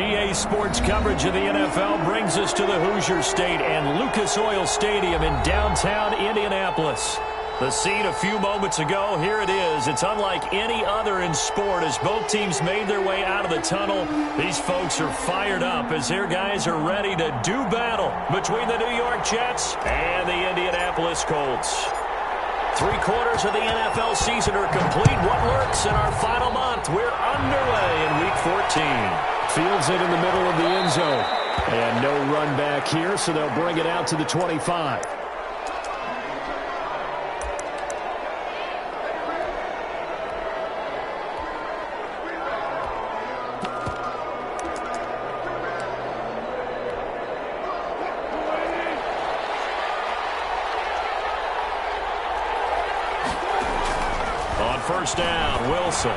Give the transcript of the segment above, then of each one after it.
EA Sports coverage of the NFL brings us to the Hoosier State and Lucas Oil Stadium in downtown Indianapolis. The scene a few moments ago, here it is. It's unlike any other in sport as both teams made their way out of the tunnel. These folks are fired up as their guys are ready to do battle between the New York Jets and the Indianapolis Colts. 3/4 of the NFL season are complete. What lurks in our final month? We're underway in Week 14. Fields it in the middle of the end zone. And no run back here, so they'll bring it out to the 25. On first down, Wilson.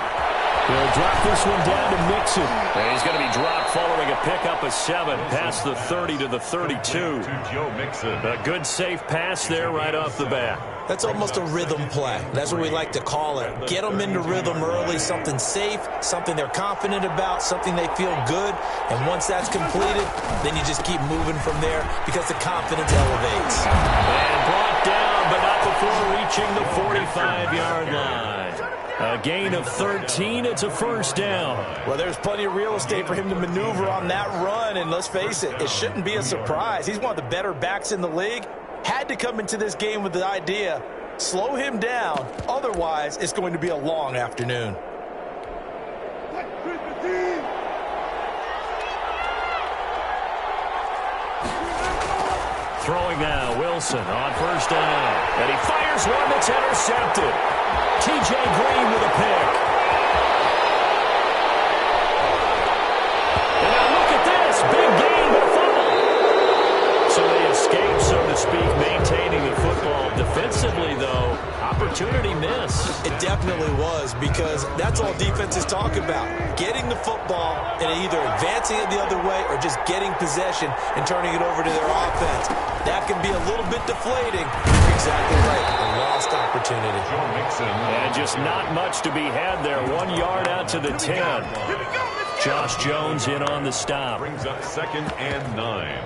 He'll drop this one down to Mixon. And he's going to be dropped following a pickup of 7 past the 30 to the 32. A good safe pass there right off the bat. That's almost a rhythm play. That's what we like to call it. Get them into rhythm early, something safe, something they're confident about, something they feel good. And once that's completed, then you just keep moving from there because the confidence elevates. And brought down, but not before reaching the 45-yard line. A gain of 13. It's a first down. Well, there's plenty of real estate for him to maneuver on that run. And let's face it, it shouldn't be a surprise. He's one of the better backs in the league. Had to come into this game with the idea, slow him down. Otherwise, it's going to be a long afternoon. Throwing now, Wilson on first down. And he fires one that's intercepted. T.J. Green with a pick. And now look at this. Big gain, but a fumble. So they escape, so to speak, maintaining the football. Defensively, though, opportunity miss. It definitely was because that's all defenses talk about. Getting the football and either advancing it the other way or just getting possession and turning it over to their offense. That can be a little bit deflating. You're exactly right. A lost opportunity. And just not much to be had there. 1 yard out to the 10. Josh Jones in on the stop. Brings up 2nd and 9.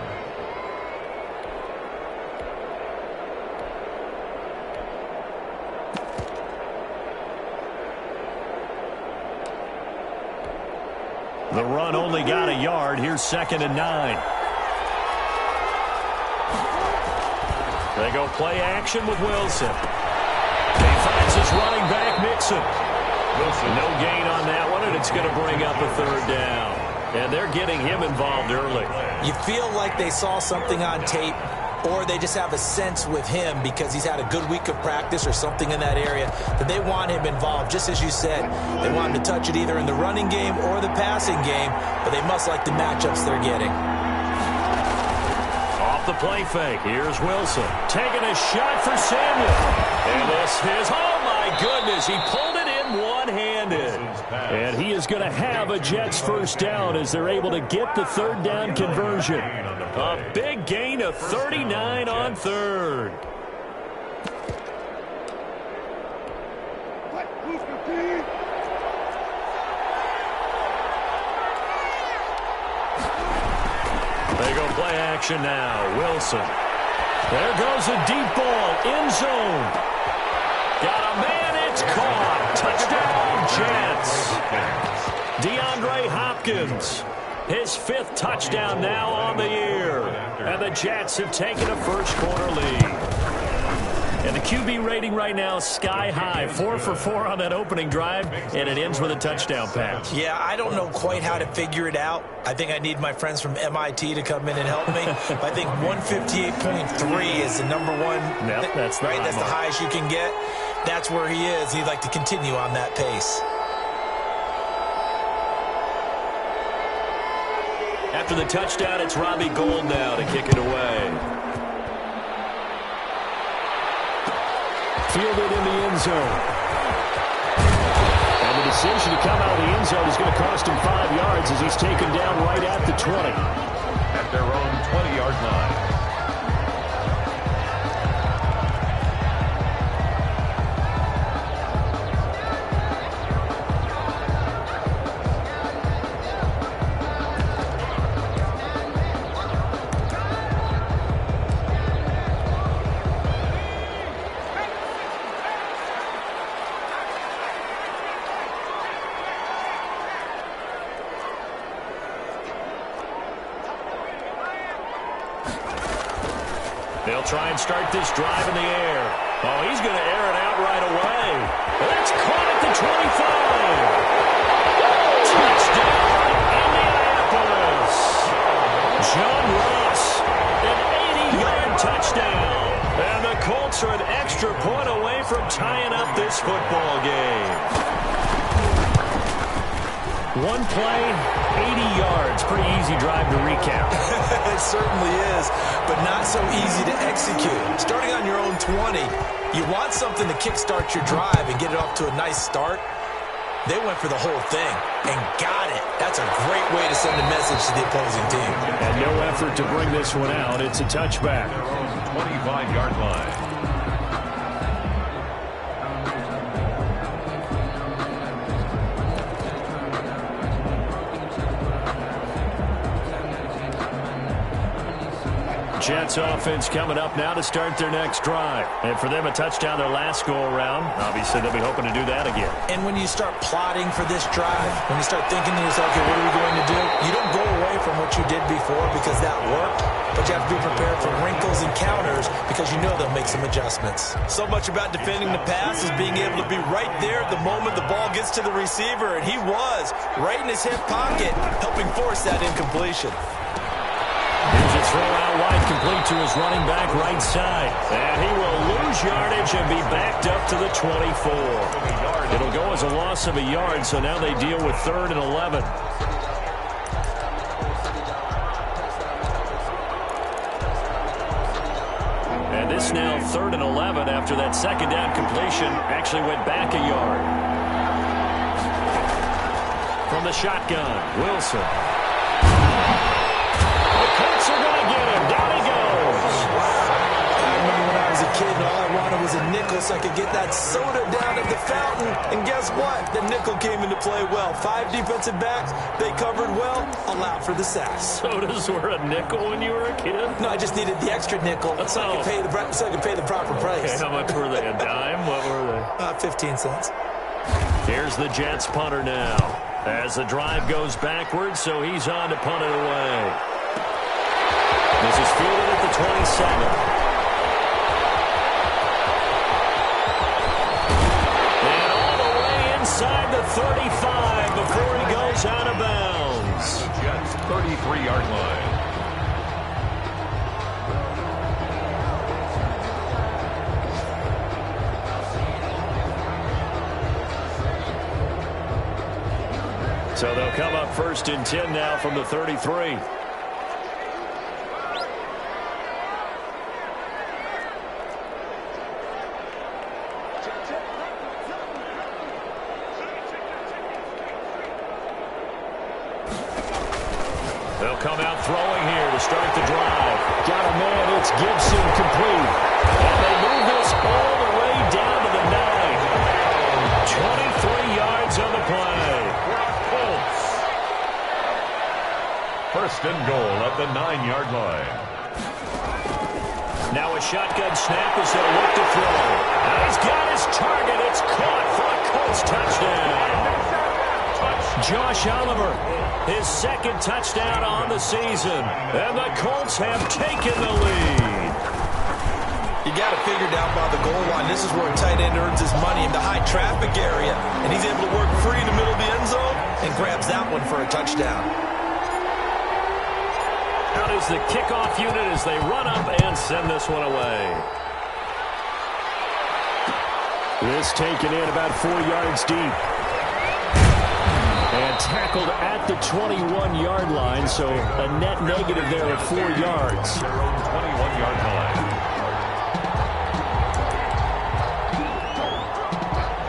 The run only got a yard. Here's 2nd and 9. They go play action with Wilson. He finds his running back, Mixon. Wilson, no gain on that one, and it's going to bring up a 3rd down. And they're getting him involved early. You feel like they saw something on tape, or they just have a sense with him because he's had a good week of practice or something in that area that they want him involved. Just as you said, they want him to touch it either in the running game or the passing game, but they must like the matchups they're getting. Off the play fake, here's Wilson. Taking a shot for Samuel. And this is, oh my goodness, he pulled it in one-handed. And he is going to have a Jets first down as they're able to get the 3rd down conversion. A big gain of 39 on 3rd. They go play action now. Wilson. There goes a deep ball. End zone. Got a man. It's caught. Touchdown, Jets. DeAndre Hopkins. His 5th touchdown now on the year. And the Jets have taken a first-quarter lead. And the QB rating right now is sky high. 4 for 4 on that opening drive, and it ends with a touchdown pass. Yeah, I don't know quite how to figure it out. I think I need my friends from MIT to come in and help me. But I think 158.3 is the number one. Yep, that's the right. That's the highest you can get. That's where he is. He'd like to continue on that pace. After the touchdown, it's Robbie Gould now to kick it away. Fielded in the end zone. And the decision to come out of the end zone is going to cost him 5 yards as he's taken down right at the 20. At their own 20-yard line. They'll try and start this drive in the air. Oh, he's going to air it out right away. That's caught at the 25. Touchdown, Indianapolis. John Ross, an 80-yard touchdown. And the Colts are an extra point away from tying up this football game. One play, 80 yards. Pretty easy drive to recap. It certainly is, but not so easy to execute. Starting on your own 20, you want something to kickstart your drive and get it off to a nice start. They went for the whole thing and got it. That's a great way to send a message to the opposing team. And no effort to bring this one out. It's a touchback. 25-yard line. Jets offense coming up now to start their next drive. And for them, a touchdown their last go-around. Obviously, they'll be hoping to do that again. And when you start plotting for this drive, when you start thinking to yourself, okay, what are we going to do? You don't go away from what you did before because that worked, but you have to be prepared for wrinkles and counters because you know they'll make some adjustments. So much about defending the pass is being able to be right there at the moment the ball gets to the receiver, and he was right in his hip pocket, helping force that incompletion. Here's a throw out wide, complete to his running back right side. And he will lose yardage and be backed up to the 24. It'll go as a loss of a yard, so now they deal with 3rd and 11. And this now 3rd and 11 after that second down completion actually went back a yard. From the shotgun, Wilson. Colts are going to get him. Down he goes. I remember when I was a kid and all I wanted was a nickel so I could get that soda down at the fountain. And guess what? The nickel came into play well. 5 defensive backs. They covered well. Allowed for the sacks. Sodas were a nickel when you were a kid? No, I just needed the extra nickel so I could pay the proper price. Okay, how much were they? A dime? What were they? 15 cents. Here's the Jets punter now. As the drive goes backwards, so he's on to punt it away. This is fielded at the 27. And all the way inside the 35 before he goes out of bounds. Jets 33-yard line. So they'll come up 1st and 10 now from the 33. They'll come out throwing here to start the drive. Got a man, it's Gibson, complete. And they move this all the way down to the 9. 23 yards on the play. Colts. 1st and goal at the 9-yard line. Now a shotgun snap as they'll look to throw. Now he's got his target. It's caught for a Colts touchdown. Josh Oliver, his 2nd touchdown on the season. And the Colts have taken the lead. You got to figure down by the goal line. This is where a tight end earns his money in the high traffic area. And he's able to work free in the middle of the end zone and grabs that one for a touchdown. Out is the kickoff unit as they run up and send this one away. This taken in about 4 yards deep. And tackled at the 21-yard line, so a net negative there at 4 yards. Their own 21-yard line.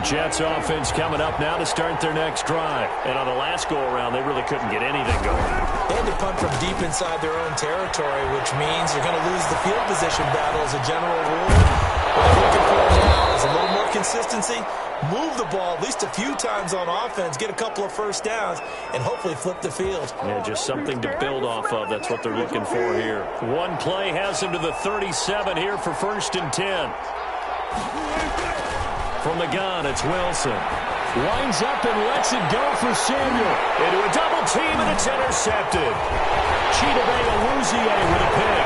Jets offense coming up now to start their next drive. And on the last go-around, they really couldn't get anything going. They had to punt from deep inside their own territory, which means you're going to lose the field position battle as a general rule. What they're looking for now is a little more consistency, move the ball at least a few times on offense, get a couple of first downs, and hopefully flip the field. Yeah, just something to build off of. That's what they're looking for here. One play has him to the 37 here for 1st and 10. From the gun, it's Wilson. Winds up and lets it go for Samuel. Into a double team, and it's intercepted. Chidobe Awuzie with a pick.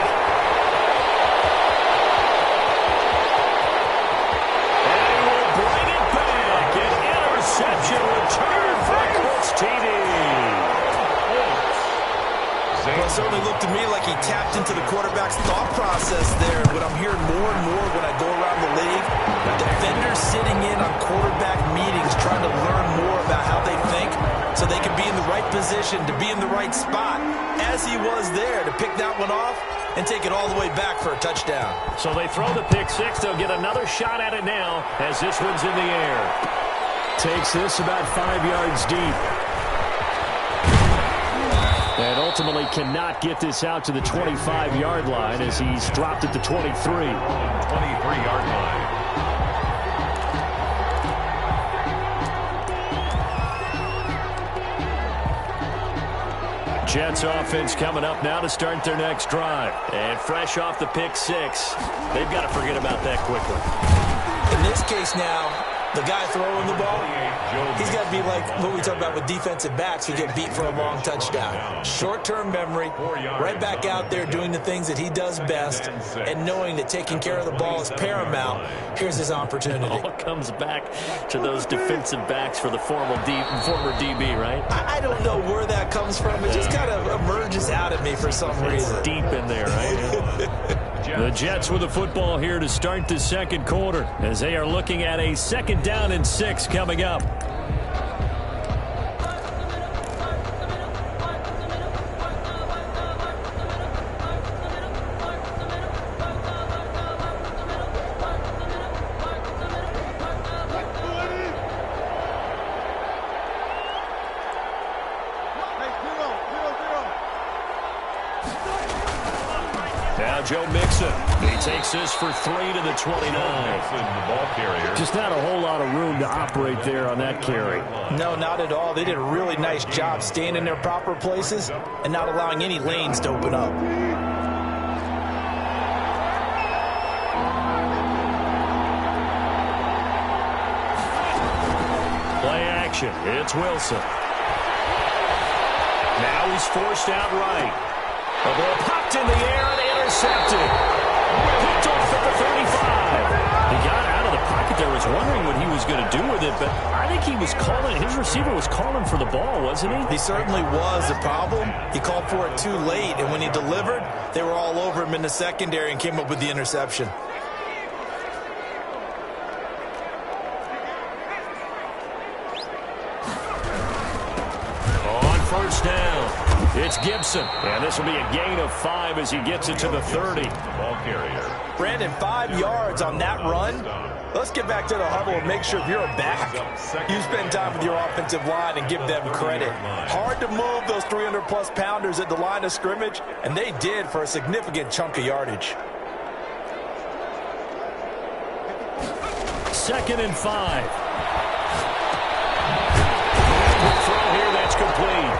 like he tapped into the quarterback's thought process there. What I'm hearing more and more when I go around the league, defenders sitting in on quarterback meetings trying to learn more about how they think so they can be in the right position to be in the right spot, as he was there to pick that one off and take it all the way back for a touchdown. So they throw the pick six. They'll get another shot at it now as this one's in the air. Takes this about 5 yards deep. And ultimately cannot get this out to the 25-yard line as he's dropped at the 23. 23-yard line. Jets offense coming up now to start their next drive. And fresh off the pick six, they've got to forget about that quickly. In this case now, the guy throwing the ball, he's got to be like what we talk about with defensive backs who get beat for a long touchdown. Short-term memory, right back out there doing the things that he does best, and knowing that taking care of the ball is paramount. Here's his opportunity. It all comes back to those defensive backs for the former DB, right? I don't know where that comes from. It just kind of emerges out of me for some reason. It's deep in there, right? The Jets with the football here to start the second quarter as they are looking at a 2nd down and 6 coming up. Now Joe Mixon. He takes this for 3 to the 29. The ball carrier. Just not a whole lot of room to operate there on that carry. No, not at all. They did a really nice job staying in their proper places and not allowing any lanes to open up. Play action. It's Wilson. Now he's forced out right. The ball popped in the air and intercepted. Picked off at the 35. He got out of the pocket there. Was wondering what he was going to do with it, but I think he was calling. His receiver was calling for the ball, wasn't he? He certainly was. The problem, he called for it too late, and when he delivered, they were all over him in the secondary and came up with the interception. On first down, it's Gibson. And this will be a gain of 5 as he gets it to the 30. Ball carrier. Brandon, 5 yards on that run. Let's get back to the huddle and make sure if you're a back, you spend time with your offensive line and give them credit. Hard to move those 300-plus pounders at the line of scrimmage, and they did for a significant chunk of yardage. 2nd and 5. Throw here, that's complete.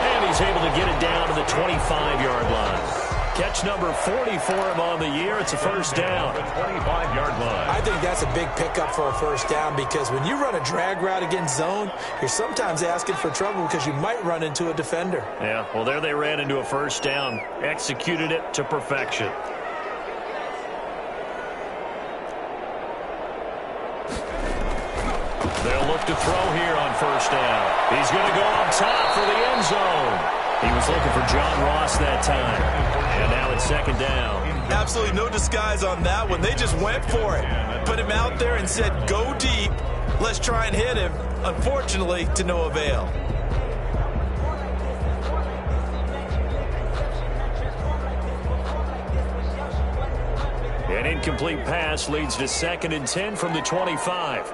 And he's able to get it down to the 25-yard line. Catch number 40 for him on the year. It's a first down. 25-yard line. I think that's a big pickup for a first down because when you run a drag route against zone, you're sometimes asking for trouble because you might run into a defender. Yeah, well, there they ran into a first down. Executed it to perfection. They'll look to throw here on first down. He's going to go up top for the end zone. He was looking for John Ross that time. And now it's 2nd down. Absolutely no disguise on that one. They just went for it. Put him out there and said, go deep. Let's try and hit him. Unfortunately, to no avail. An incomplete pass leads to 2nd and 10 from the 25.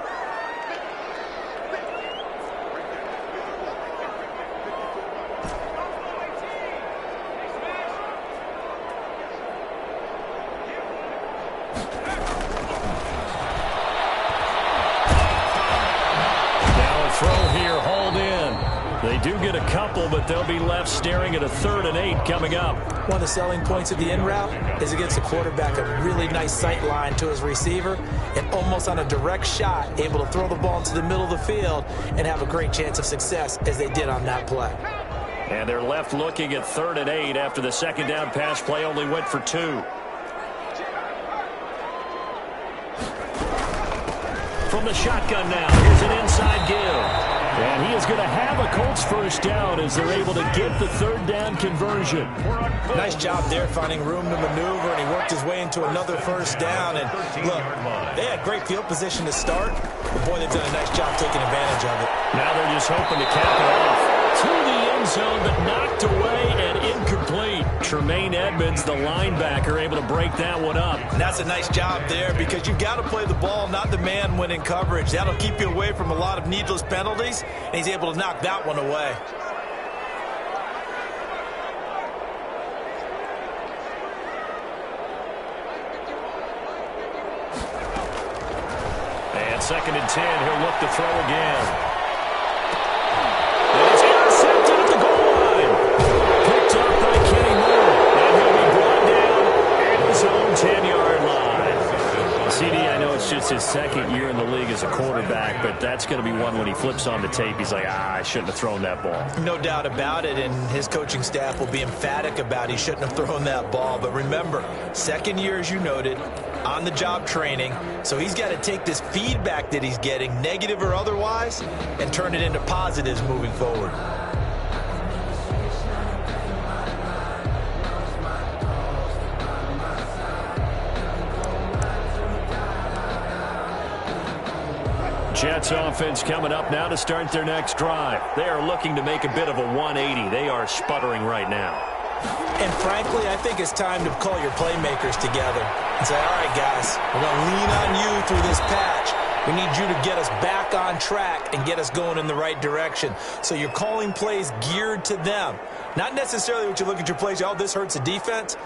They do get a couple, but they'll be left staring at a 3rd and 8 coming up. One of the selling points of the in route is against a quarterback, a really nice sight line to his receiver, and almost on a direct shot, able to throw the ball into the middle of the field and have a great chance of success as they did on that play. And they're left looking at 3rd and 8 after the 2nd down pass play only went for 2. From the shotgun now, here's an inside give. And he is going to have a Colts first down as they're able to get the third down conversion. Nice job there finding room to maneuver, and he worked his way into another first down. And look, they had great field position to start, but boy, they've done a nice job taking advantage of it. Now they're just hoping to cap it off. To the end zone, but knocked away and incomplete. Tremaine Edmonds, the linebacker, able to break that one up. And that's a nice job there because you've got to play the ball, not the man when in coverage. That'll keep you away from a lot of needless penalties, and he's able to knock that one away. And 2nd and 10, he'll look to throw again. And it's intercepted at the goal line. Picked up by Kenny Moore. And he'll be brought down at his own 10-yard line. CD, I know it's just his second year in the league as a quarterback, but that's going to be one when he flips on the tape. He's like, I shouldn't have thrown that ball. No doubt about it, and his coaching staff will be emphatic about he shouldn't have thrown that ball. But remember, second year, as you noted, on-the-job training, so he's got to take this feedback that he's getting, negative or otherwise, and turn it into positives moving forward. Jets offense coming up now to start their next drive. They are looking to make a bit of a 180. They are sputtering right now. And frankly, I think it's time to call your playmakers together and say, all right, guys, we're going to lean on you through this patch. We need you to get us back on track and get us going in the right direction. So you're calling plays geared to them. Not necessarily what you look at your plays, oh, this hurts the defense.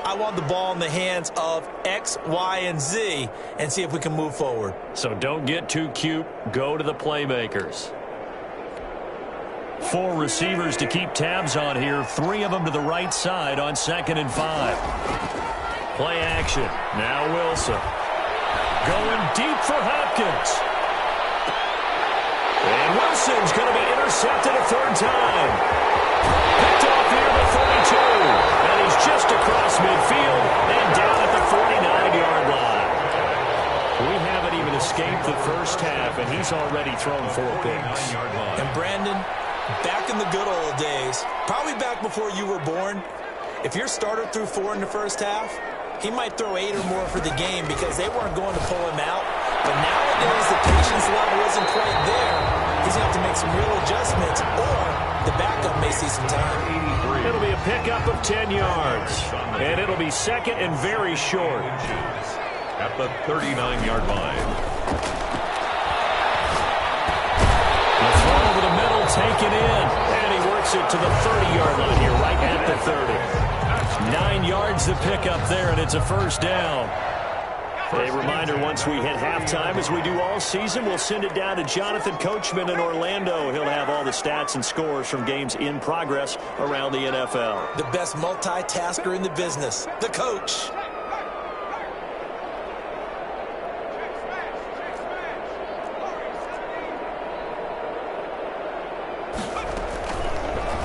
I want the ball in the hands of X, Y, and Z and see if we can move forward. So don't get too cute. Go to the playmakers. 4 receivers to keep tabs on here. 3 of them to the right side on 2nd and 5. Play action. Now Wilson. Going deep for Hopkins. And Wilson's going to be intercepted a 3rd time. Picked off here at the 32. And he's just across midfield and down at the 49-yard line. We haven't even escaped the first half, and he's already thrown 4 picks. And Brandon, back in the good old days, probably back before you were born, if your starter threw 4 in the first half, he might throw 8 or more for the game because they weren't going to pull him out. But nowadays, the patience level isn't quite there. He's going to have to make some real adjustments, or the backup may see some time. It'll be a pickup of 10 yards, and it'll be 2nd and very short. At the 39-yard line. The throw over the middle, taken in, and he works it to the 30-yard line here, right at the 30. 9 yards to pick up there, and it's a first down. A reminder, once we hit halftime, as we do all season, we'll send it down to Jonathan Coachman in Orlando. He'll have all the stats and scores from games in progress around the NFL. The best multitasker in the business, the coach.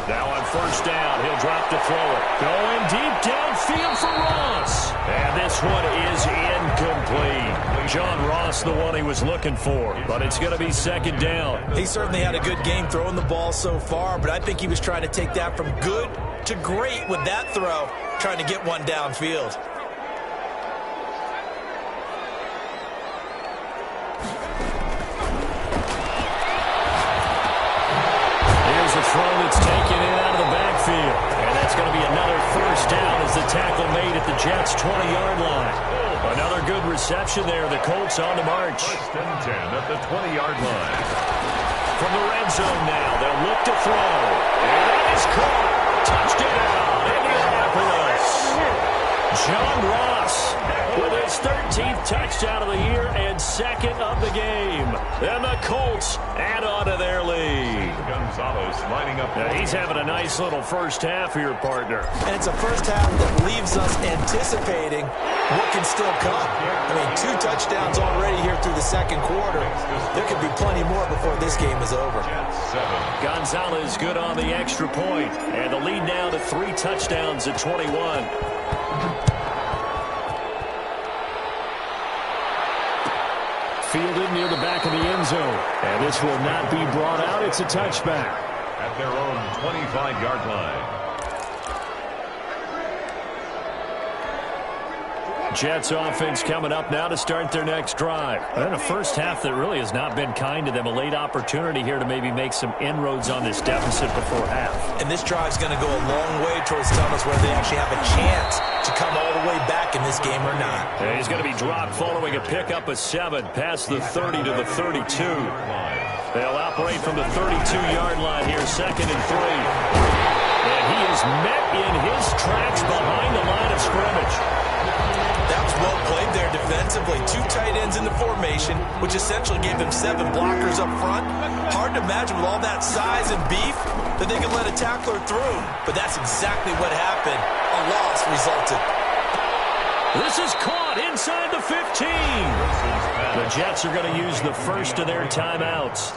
Now on first down, he'll drop to throw it. Going deep downfield for Ross. And this one is incomplete. John Ross, the one he was looking for. But it's going to be 2nd down. He certainly had a good game throwing the ball so far, but I think he was trying to take that from good to great with that throw, trying to get one downfield. Throw that's taken in out of the backfield. And that's going to be another first down as the tackle made at the Jets' 20-yard line. Another good reception there. The Colts on the march. 1st and 10 at the 20-yard line. From the red zone now, they'll look to throw. And that is caught. Touchdown, Indianapolis. John Ross with his 13th touchdown of the year and 2nd of the game. And the Colts add on to their lead. Gonzalez lining up. Now he's having a nice little first half here, partner. And it's a first half that leaves us anticipating what can still come. I mean, 2 touchdowns already here through the 2nd quarter. There could be plenty more before this game is over. Gonzalez good on the extra point. And the lead now to 3 touchdowns at 21. Fielded near the back back in the end zone. And this will not be brought out. It's a touchback. At their own 25-yard line. Jets offense coming up now to start their next drive. And a first half that really has not been kind to them. A late opportunity here to maybe make some inroads on this deficit before half. And this drive's going to go a long way towards telling us whether they actually have a chance to come all the way back in this game or not. And he's going to be dropped following a pickup of 7 past the 30 to the 32. They'll operate from the 32-yard line here, 2nd and 3. And he is met in his tracks behind the line of scrimmage. That was well played there defensively. 2 tight ends in the formation, which essentially gave them 7 blockers up front. Hard to imagine with all that size and beef that they could let a tackler through. But that's exactly what happened. A loss resulted. This is caught inside the 15. The Jets are going to use the first of their timeouts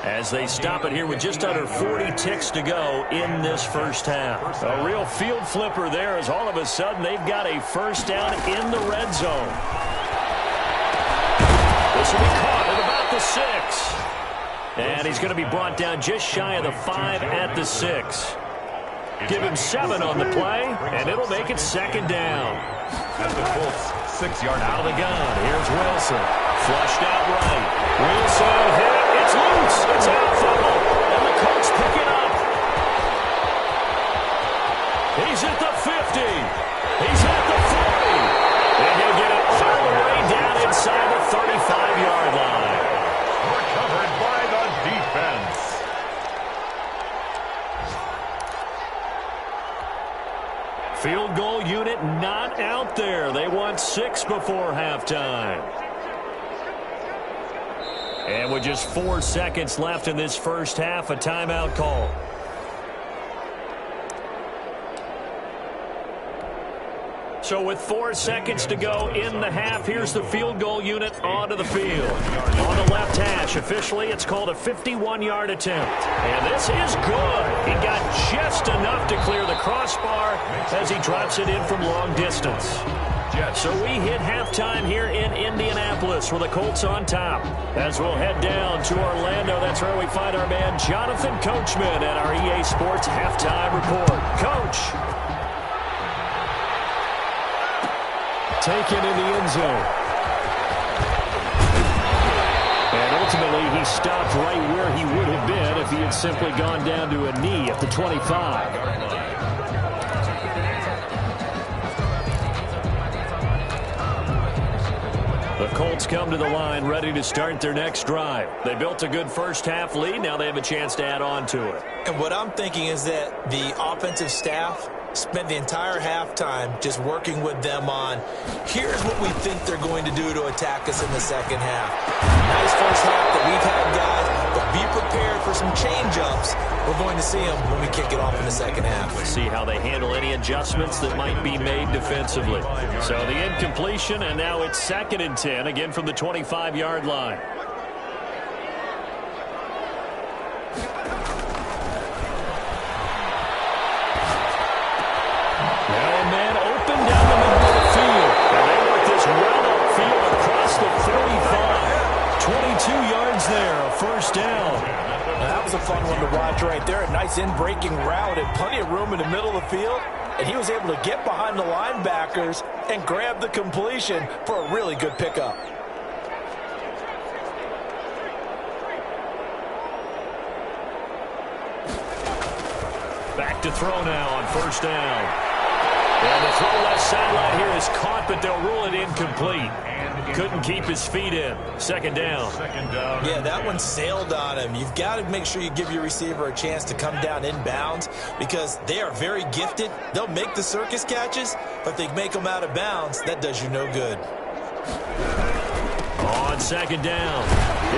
as they stop it here with just under 40 ticks to go in this first half. A real field flipper there as all of a sudden they've got a first down in the red zone. This will be caught at about the 6. And he's going to be brought down just shy of the 5 at the 6. Give him 7 on the play, and it'll make it 2nd down. At the Colts 6-yard line. Out of the gun, here's Wilson. Flushed out right. Wilson hit. It's loose. It's out fumble. And the Colts pick it up. He's at the 50. He's at the 40. And he'll get it all the way down inside the 35-yard line. Recovered by the defense. Field goal unit not out there. They want 6 before halftime. And with just 4 seconds left in this first half, a timeout call. So with 4 seconds to go in the half, here's the field goal unit onto the field. On the left hash, officially, it's called a 51-yard attempt. And this is good. He got just enough to clear the crossbar as he drops it in from long distance. So we hit halftime here in Indianapolis with the Colts on top. As we'll head down to Orlando, that's where we find our man Jonathan Coachman at our EA Sports Halftime Report. Coach. Taken in the end zone. And ultimately, he stopped right where he would have been if he had simply gone down to a knee at the 25. The Colts come to the line ready to start their next drive. They built a good first-half lead. Now they have a chance to add on to it. And what I'm thinking is that the offensive staff spent the entire halftime just working with them on, here's what we think they're going to do to attack us in the second half. Nice first half that we've had, guys, but be prepared for some change-ups. We're going to see them when we kick it off in the second half. We'll see how they handle any adjustments that might be made defensively. So the incompletion, and now it's 2nd and 10, again from the 25-yard line. First down. Now, that was a fun one to watch right there. A nice in-breaking route and plenty of room in the middle of the field. And he was able to get behind the linebackers and grab the completion for a really good pickup. Back to throw now on first down. And the throw left sideline here is caught, but they'll rule it incomplete. Couldn't keep his feet in. 2nd down. Yeah, that one sailed on him. You've got to make sure you give your receiver a chance to come down inbounds because they are very gifted. They'll make the circus catches, but if they make them out of bounds, that does you no good. On 2nd down,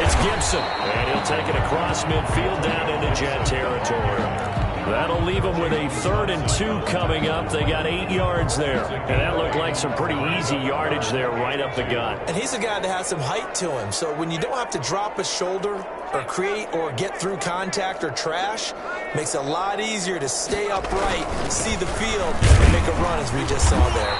it's Gibson. And he'll take it across midfield down into Jet territory. That'll leave them with a 3rd and 2 coming up. They got 8 yards there. And that looked like some pretty easy yardage there right up the gut. And he's a guy that has some height to him. So when you don't have to drop a shoulder or create or get through contact or trash, makes it a lot easier to stay upright, see the field, and make a run as we just saw there.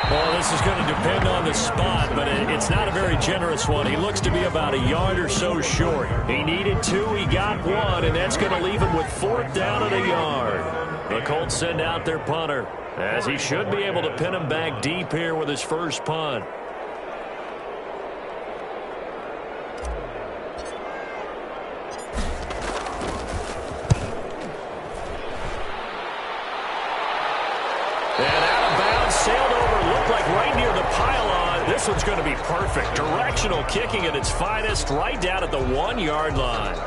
Well, this is going to depend on the spot, but it's not a very generous one. He looks to be about a yard or so short. He needed 2, he got 1, and that's going to leave him with 4th down and a yard. The Colts send out their punter, as he should be able to pin him back deep here with his first punt. Sailed over, looked like right near the pylon. This one's going to be perfect. Directional kicking at its finest, right down at the 1-yard line.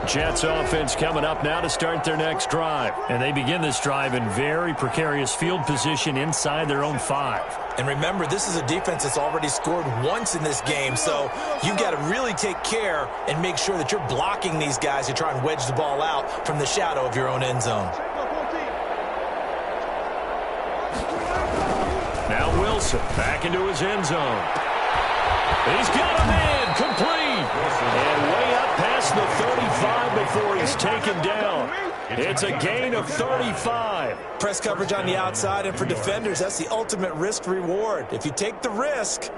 Jets offense coming up now to start their next drive. And they begin this drive in very precarious field position inside their own 5. And remember, this is a defense that's already scored once in this game, so you've got to really take care and make sure that you're blocking these guys to try and wedge the ball out from the shadow of your own end zone. Now Wilson back into his end zone. He's got him in, complete. And way up past the 35 before he's taken down. It's a gain of 35. Press coverage on the outside, and for defenders, that's the ultimate risk-reward. If you take the risk,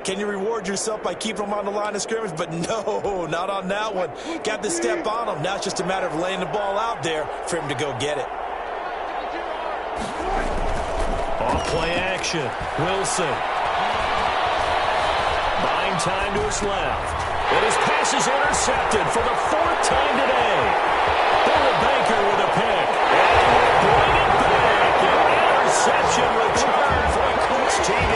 can you reward yourself by keeping them on the line of scrimmage? But no, not on that one. Got to step on him. Now it's just a matter of laying the ball out there for him to go get it. Off play action. Wilson. Buying time to his left. And his pass is intercepted for the 4th time today. Bill Baker with a pick. And he will bring it back. An interception return for a Colts TD.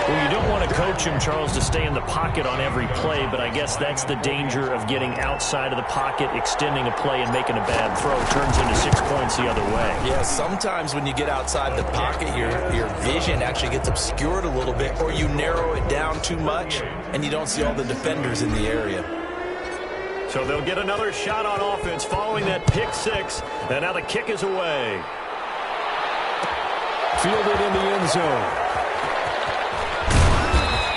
Well, you don't want to coach him, Charles, to stay in the pocket on every play, but I guess that's the danger of getting outside of the pocket, extending a play, and making a bad throw. Turns into 6 points the other way. Yeah, sometimes when you get outside the pocket, your vision actually gets obscured a little bit, or you narrow it down too much, and you don't see all the defenders in the area. So they'll get another shot on offense following that pick 6, and now the kick is away. Fielded in the end zone.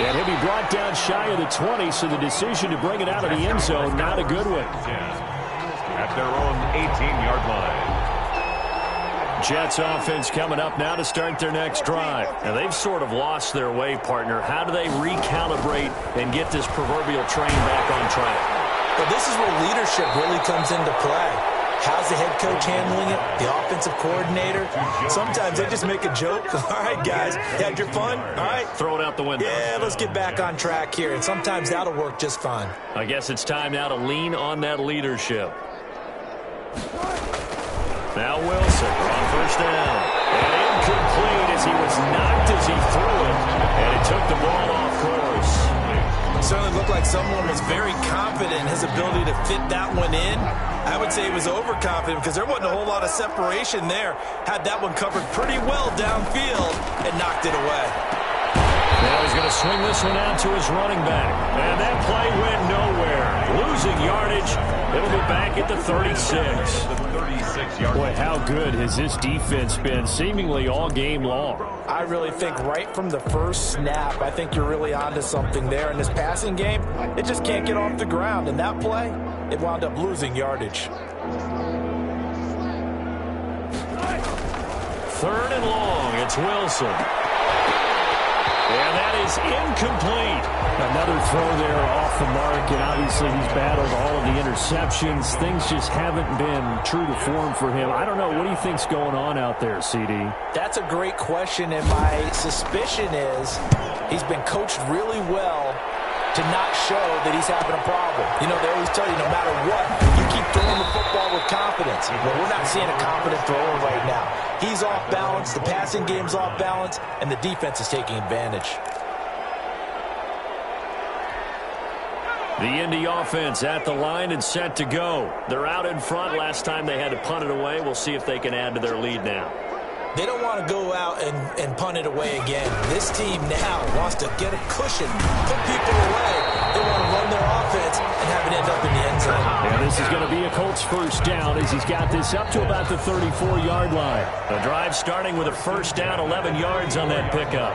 And he'll be brought down shy of the 20, so the decision to bring it out of the end zone, not a good one. At their own 18-yard line. Jets offense coming up now to start their next drive. Now, they've sort of lost their way, partner. How do they recalibrate and get this proverbial train back on track? Well, this is where leadership really comes into play. How's the head coach handling it? The offensive coordinator? Sometimes they just make a joke. All right, guys, you had your fun? All right. Throw it out the window. Yeah, let's get back on track here. And sometimes that'll work just fine. I guess it's time now to lean on that leadership. Now Wilson on first down. And incomplete as he was knocked as he threw it. And he took the ball off course. Certainly looked like someone was very confident in his ability to fit that one in. I would say he was overconfident because there wasn't a whole lot of separation there. Had that one covered pretty well downfield and knocked it away. Now he's going to swing this one out to his running back. And that play went nowhere. Losing yardage. It'll be back at the 36. Boy, how good has this defense been seemingly all game long? I really think right from the first snap, I think you're really onto something there. In this passing game, it just can't get off the ground. And that play, it wound up losing yardage. 3rd and long. It's Wilson. And that is incomplete. Another throw there off the mark, and obviously he's battled all of the interceptions. Things just haven't been true to form for him. I don't know. What do you think's going on out there, CD? That's a great question, and my suspicion is he's been coached really well to not show that he's having a problem. You know, they always tell you no matter what, you keep throwing the football with confidence. Well, we're not seeing a confident thrower right now. He's off balance, the passing game's off balance, and the defense is taking advantage. The Indy offense at the line and set to go. They're out in front. Last time they had to punt it away. We'll see if they can add to their lead now. They don't want to go out and punt it away again. This team now wants to get a cushion, put people away. They want to run their offense and have it end up in the end zone. And this is going to be a Colts first down as he's got this up to about the 34-yard line. The drive starting with a first down, 11 yards on that pickup.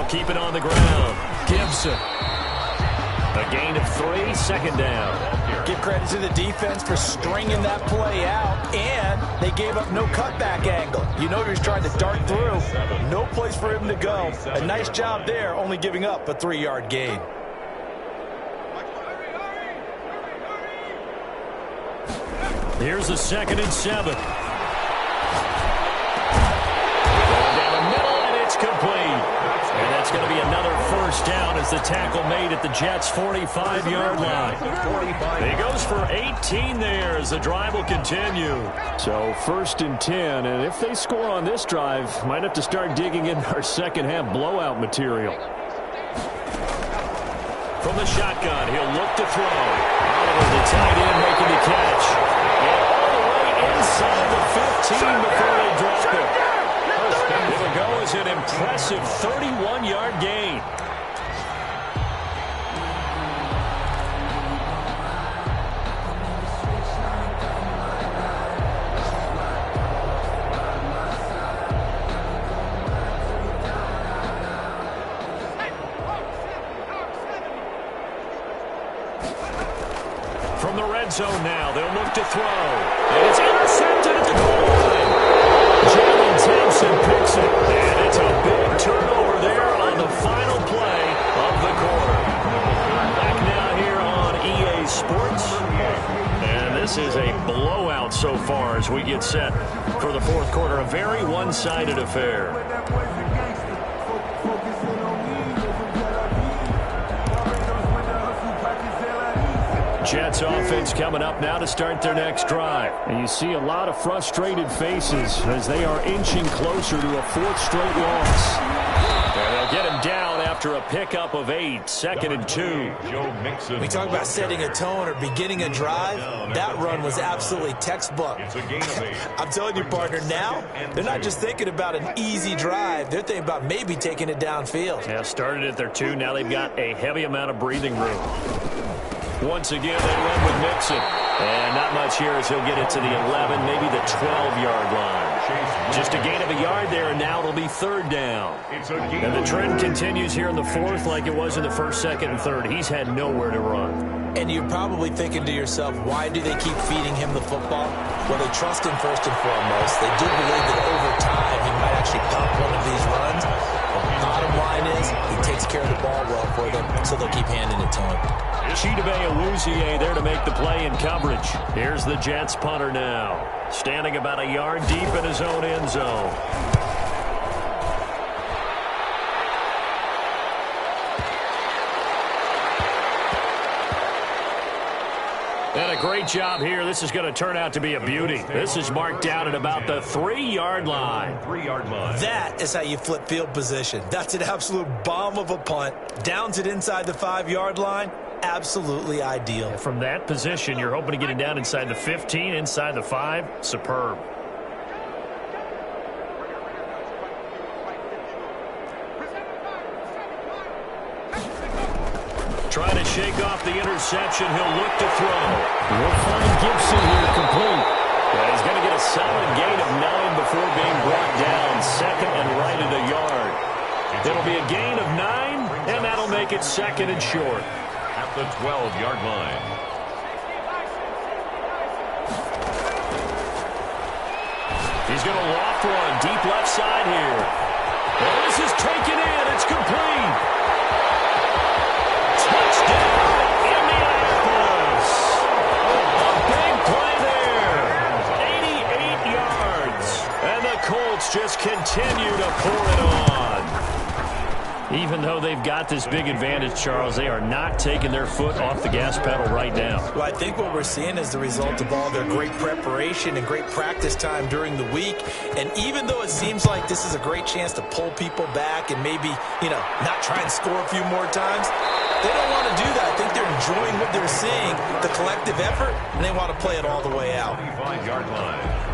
They'll keep it on the ground. Gibson. A gain of 3, 2nd down. Give credit to the defense for stringing that play out, and they gave up no cutback angle. You know he was trying to dart through. No place for him to go. A nice job there, only giving up a 3-yard gain. Here's a 2nd and 7. Going down the middle, and it's complete. And that's going to be another 1st down as the tackle made at the Jets' 45-yard line. He goes for 18 there as the drive will continue. So 1st and 10, and if they score on this drive, might have to start digging in our second-half blowout material. From the shotgun, he'll look to throw. Oliver, the tight end, making the catch. And all the way inside the 15 before they drop it. It'll go as an impressive 31-yard gain. From the red zone now, they'll look to throw. And it's intercepted at the goal line. Jalen Thompson picks it. And it's a big turnover there on the final play of the quarter. Back now here on EA Sports. And this is a blowout so far as we get set for the 4th quarter. A very one-sided affair. Jets offense coming up now to start their next drive. And you see a lot of frustrated faces as they are inching closer to a 4th straight loss. And they'll get him down after a pickup of 8, 2nd and 2. We talk about setting a tone or beginning a drive. That run was absolutely textbook. I'm telling you, partner, now they're not just thinking about an easy drive. They're thinking about maybe taking it downfield. Yeah, started at their 2. Now they've got a heavy amount of breathing room. Once again, they run with Mixon. And not much here as he'll get it to the 11, maybe the 12-yard line. Just a gain of a yard there, and now it'll be 3rd down. And the trend continues here in the 4th like it was in the 1st, 2nd, and 3rd. He's had nowhere to run. And you're probably thinking to yourself, why do they keep feeding him the football? Well, they trust him first and foremost. They do believe that over time he might actually pop one of these runs. But the bottom line is he takes care of the ball well for them, so they'll keep handing it to him. Chidobe Awuzie there to make the play in coverage. Here's the Jets punter now, standing about a yard deep in his own end zone. And a great job here. This is going to turn out to be a beauty. This is marked down at about the 3-yard line. That is how you flip field position. That's an absolute bomb of a punt. Downs it inside the 5-yard line. Absolutely ideal. From that position, you're hoping to get it down inside the 15, inside the 5. Superb. Trying to shake off the interception. He'll look to throw. We'll find Gibson here complete. Yeah, he's going to get a solid gain of 9 before being brought down. 2nd and right at a yard. It'll be a gain of 9, and that'll make it 2nd and short. At the 12-yard line. He's going to loft one deep left side here. And this is taken in. It's complete. Touchdown, Indianapolis. A big play there. 88 yards. And the Colts just continue to pour it on. Even though they've got this big advantage, Charles, they are not taking their foot off the gas pedal right now. Well, I think what we're seeing is the result of all their great preparation and great practice time during the week. And even though it seems like this is a great chance to pull people back and maybe, not try and score a few more times, they don't want to do that. I think they're enjoying what they're seeing, the collective effort, and they want to play it all the way out. 25-yard line.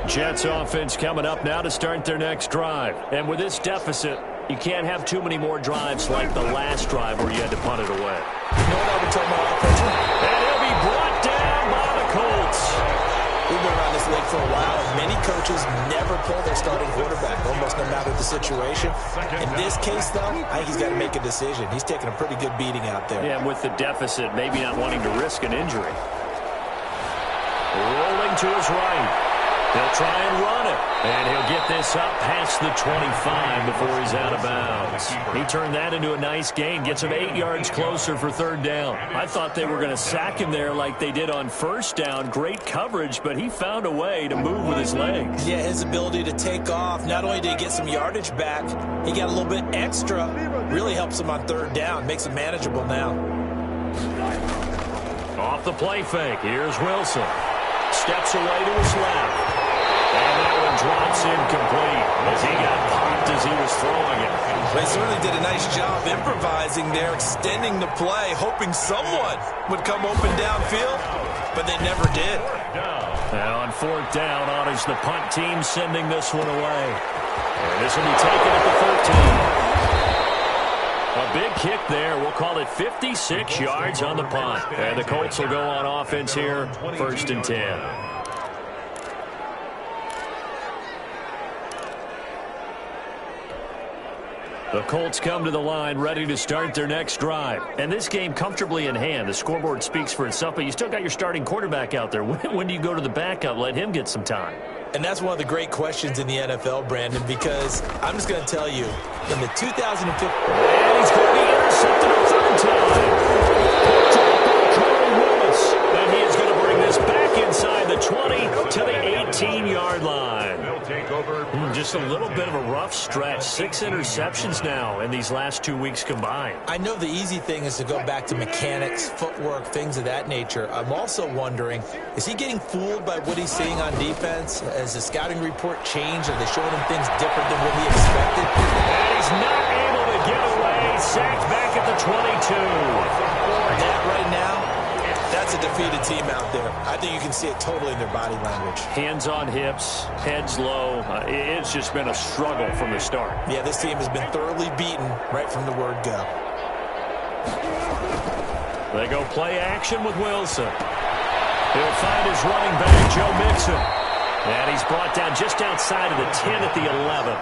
Jets offense coming up now to start their next drive. And with this deficit, You can't have too many more drives like the last drive where you had to punt it away. You know what I would tell my offense? And he'll be brought down by the Colts. We've been around this league for a while, and many coaches never pull their starting quarterback, almost no matter the situation. In this case, though, I think he's got to make a decision. He's taking a pretty good beating out there. Yeah, and with the deficit, maybe not wanting to risk an injury. Rolling to his right. He'll try and run it. And he'll get this up past the 25 before he's out of bounds. He turned that into a nice gain. Gets him 8 yards closer for third down. I thought they were going to sack him there like they did on first down. Great coverage, but he found a way to move with his legs. Yeah, his ability to take off. Not only did he get some yardage back, he got a little bit extra. Really helps him on third down. Makes it manageable now. Off the play fake. Here's Wilson. Steps away to his left. And that one drops incomplete as he got popped as he was throwing it. They certainly did a nice job improvising there, extending the play, hoping someone would come open downfield, but they never did. Now on fourth down, honors the punt team sending this one away. And this will be taken at the 13. A big kick there. We'll call it 56 yards on the punt. And the Colts will go on offense here, 1st and 10. The Colts come to the line ready to start their next drive. And this game comfortably in hand. The scoreboard speaks for itself, but you still got your starting quarterback out there. When do you go to the backup? Let him get some time. And that's one of the great questions in the NFL, Brandon, because I'm just going to tell you, in the 2015... And he's going to be intercepted a third time. And he is going to bring this back inside the 20 to the 18-yard line. Just a little bit of a rough stretch. 6 interceptions now in these last 2 weeks combined. I know the easy thing is to go back to mechanics, footwork, things of that nature. I'm also wondering, is he getting fooled by what he's seeing on defense? Has the scouting report changed? Are they showing him things different than what he expected? And he's not able to get away. Sacked back at the 22. That right now, that's a defeated team out there. I think you can see it totally in their body language. Hands on hips, heads low. It's just been a struggle from the start. Yeah, this team has been thoroughly beaten right from the word go. They go play action with Wilson. He'll find his running back, Joe Mixon. And he's brought down just outside of the 10 at the 11.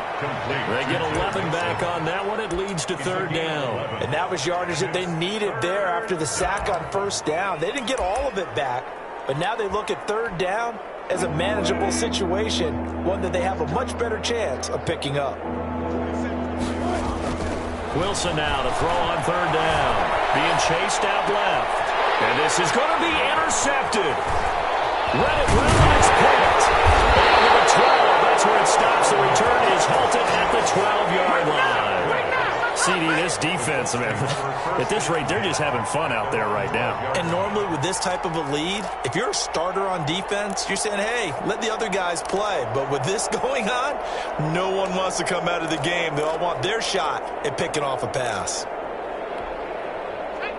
They get 11 back on that one. It leads to third down. And that was yardage that they needed there after the sack on first down. They didn't get all of it back, but now they look at third down as a manageable situation, one that they have a much better chance of picking up. Wilson now to throw on third down. Being chased out left. And this is going to be intercepted. Read it well, and it's picked. And to the 12, that's where it stops. The return is halted at the 12-yard line. CD, this defense, man, at this rate, they're just having fun out there right now. And normally with this type of a lead, if you're a starter on defense, you're saying, hey, let the other guys play. But with this going on, no one wants to come out of the game. They all want their shot at picking off a pass.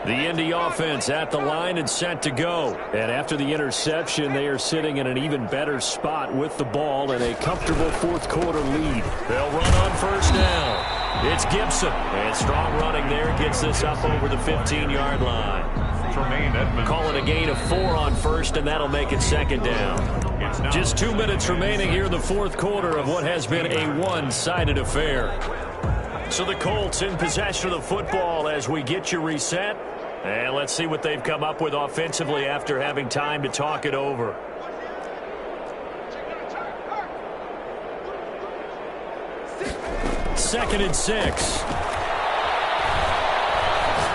The Indy offense at the line and set to go. And after the interception, they are sitting in an even better spot with the ball and a comfortable fourth quarter lead. They'll run on first down. It's Gibson. And strong running there gets this up over the 15-yard line. Call it a gain of 4 on first, and that'll make it second down. Just 2 minutes remaining here in the fourth quarter of what has been a one-sided affair. So the Colts in possession of the football as we get you reset. And let's see what they've come up with offensively after having time to talk it over. Second and 6.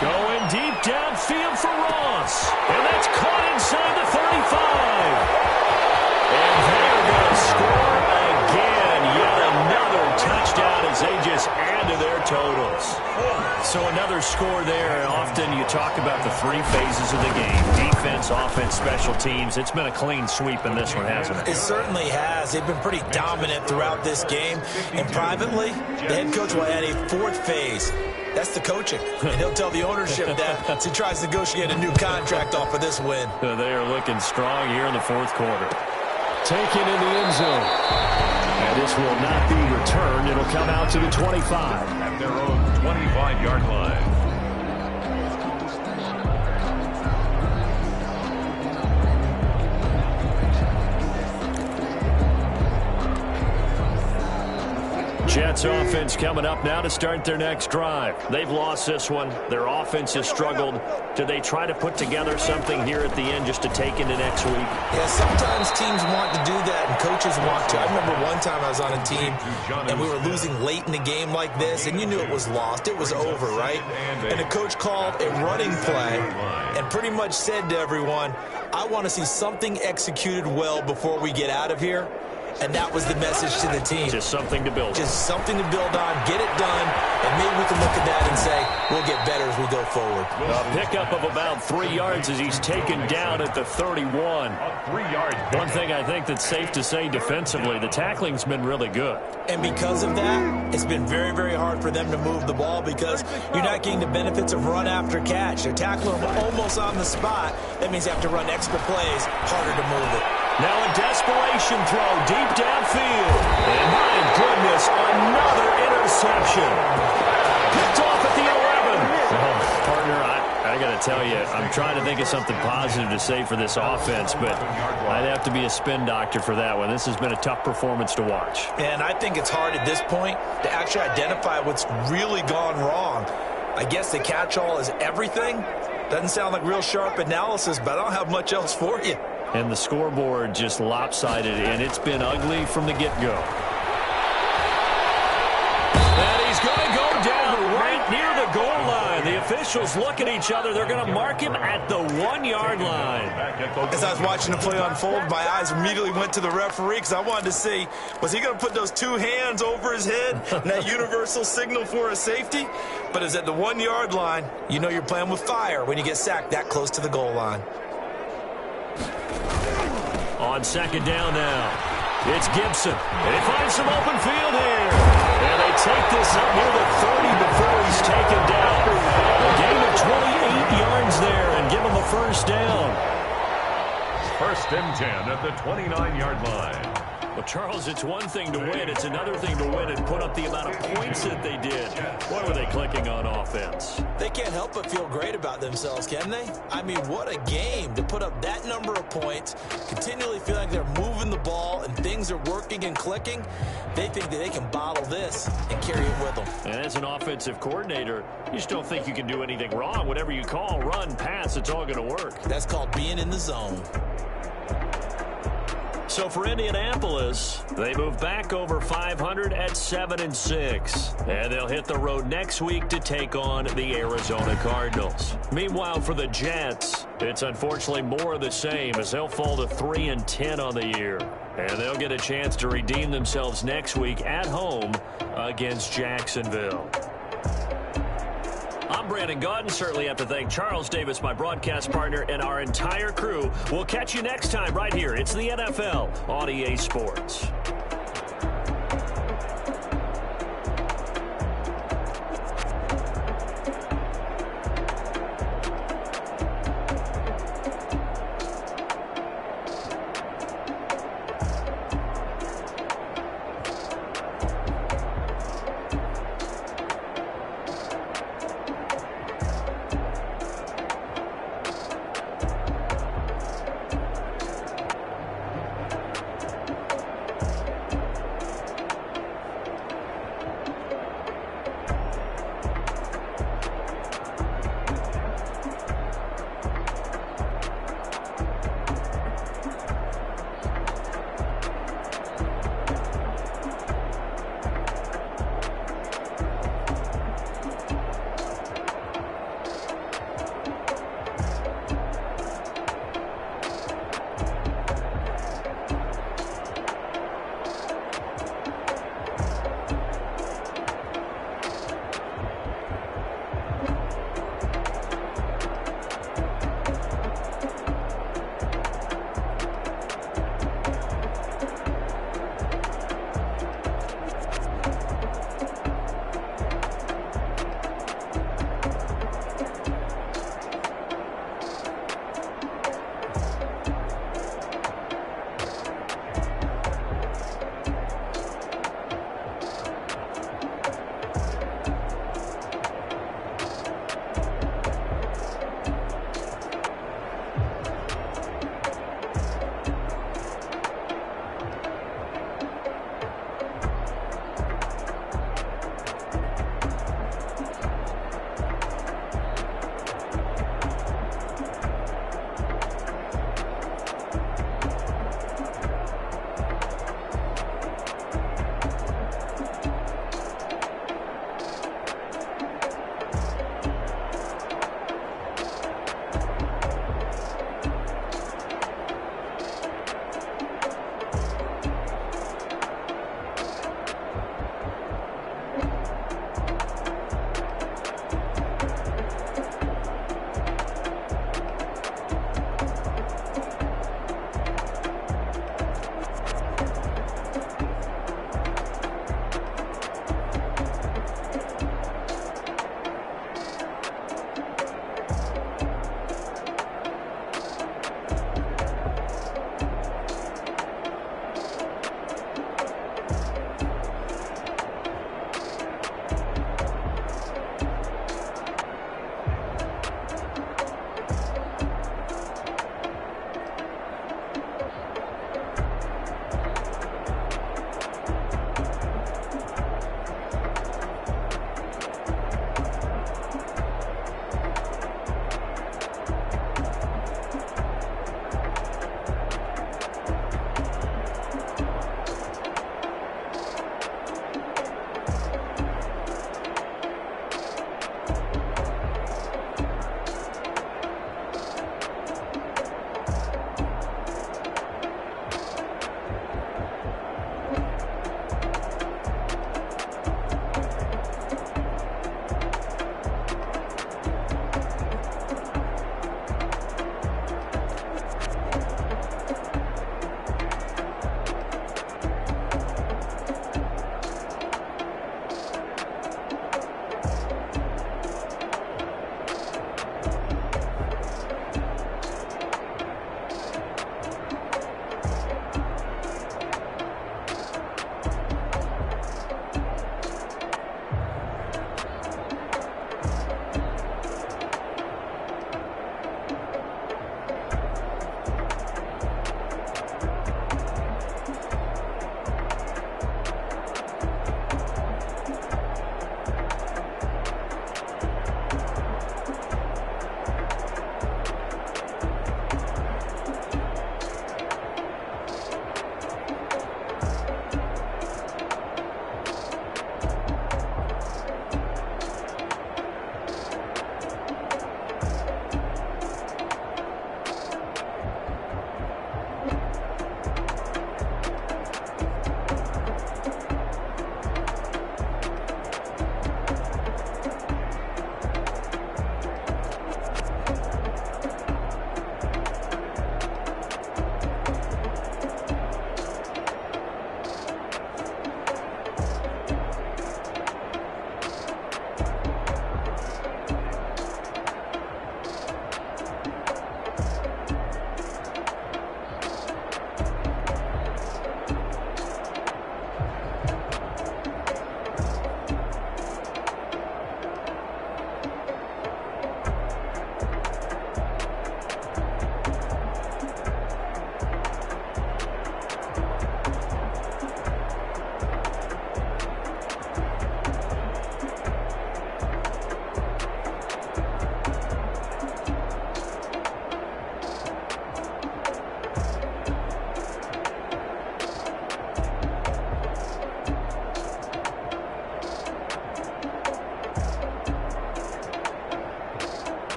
Going deep downfield for Ross. And that's caught inside the 35. And they're going to score again. Yet another touchdown as they just add to their totals. So another score there. Often you talk about the 3 phases of the game. Defense, offense, special teams. It's been a clean sweep in this one, hasn't it? It certainly has. They've been pretty dominant throughout this game. And privately, the head coach will add a 4th phase. That's the coaching. And he'll tell the ownership that as he tries to negotiate a new contract off of this win. They are looking strong here in the fourth quarter. Taken in the end zone. And this will not be returned. It'll come out to the 25. At their own 25-yard line. Jets offense coming up now to start their next drive. They've lost this one. Their offense has struggled. Do they try to put together something here at the end just to take into next week? Yeah, sometimes teams want to do that and coaches want to. I remember one time I was on a team and we were losing late in a game like this and you knew it was lost. It was over, right? And the coach called a running play and pretty much said to everyone, I want to see something executed well before we get out of here. And that was the message to the team. Just something to build on. Just something to build on, get it done, and maybe we can look at that and say, we'll get better as we go forward. A pickup of about 3 yards as he's taken down at the 31. One thing I think that's safe to say defensively, the tackling's been really good. And because of that, it's been very, very hard for them to move the ball because you're not getting the benefits of run after catch. They're tackling them almost on the spot. That means you have to run extra plays, harder to move it. Now a desperation throw deep downfield. And my goodness, another interception. Picked off at the 11. Oh, partner, I got to tell you, I'm trying to think of something positive to say for this offense, but I'd have to be a spin doctor for that one. This has been a tough performance to watch. And I think it's hard at this point to actually identify what's really gone wrong. I guess the catch-all is everything. Doesn't sound like real sharp analysis, but I don't have much else for you. And the scoreboard just lopsided, and it's been ugly from the get-go. And he's going to go down right near the goal line. The officials look at each other. They're going to mark him at the 1-yard line. As I was watching the play unfold, my eyes immediately went to the referee because I wanted to see, was he going to put those 2 hands over his head and that universal signal for a safety? But it's at the 1-yard line. You know you're playing with fire when you get sacked that close to the goal line. On second down now, it's Gibson. And he finds some open field here. And they take this up near the 30 before he's taken down. A gain of 28 yards there and give him a first down. First and 10 at the 29-yard line. Well, Charles, it's one thing to win. It's another thing to win and put up the amount of points that they did. What were they clicking on offense? They can't help but feel great about themselves, can they? I mean, what a game to put up that number of points, continually feel like they're moving the ball and things are working and clicking. They think that they can bottle this and carry it with them. And as an offensive coordinator, you just don't think you can do anything wrong. Whatever you call, run, pass, it's all going to work. That's called being in the zone. So for Indianapolis, they move back over 500 at 7-6. And they'll hit the road next week to take on the Arizona Cardinals. Meanwhile, for the Jets, it's unfortunately more of the same as they'll fall to 3-10 on the year. And they'll get a chance to redeem themselves next week at home against Jacksonville. I'm Brandon Gaudin. Certainly have to thank Charles Davis, my broadcast partner, and our entire crew. We'll catch you next time right here. It's the NFL on EA Sports.